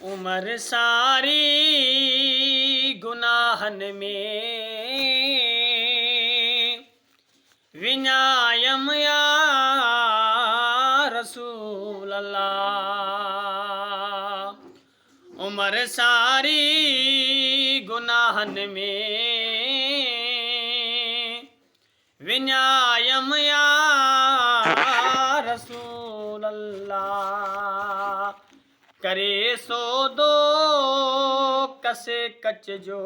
उम्र सारी गुनाहन में विञायम या रसूल अल्लाह। उम्र सारी गुनाहन में विञायम या रसूल अल्लाह। करे सो दो कसे कच जो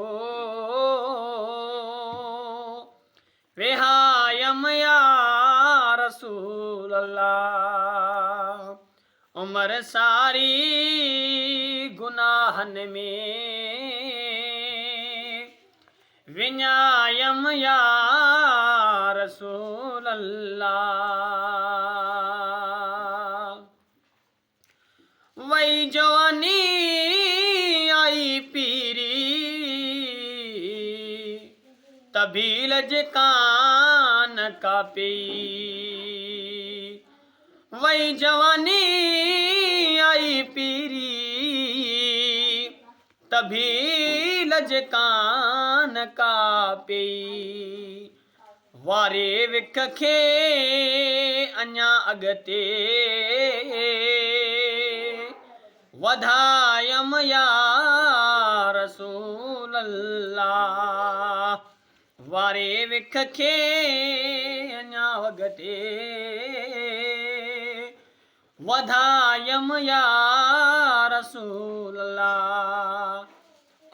विहायम या रसूल अल्लाह। उम्र सारी गुनाहन में विञायम या रसूल अल्लाह। वही जवानी आई पीरी तभी लजकान का पी। वही जवानी आई पीरी तभी लजकान का पी। वारे विख खे अञा अॻिते वधायम या रसूल अल्लाह। वारे विख खे अञा अॻिते वधायम या रसूल अल्लाह।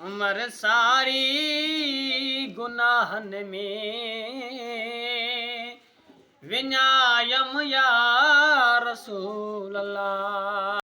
उम्र सारी गुनाहन में विञायम या रसूल अल्लाह।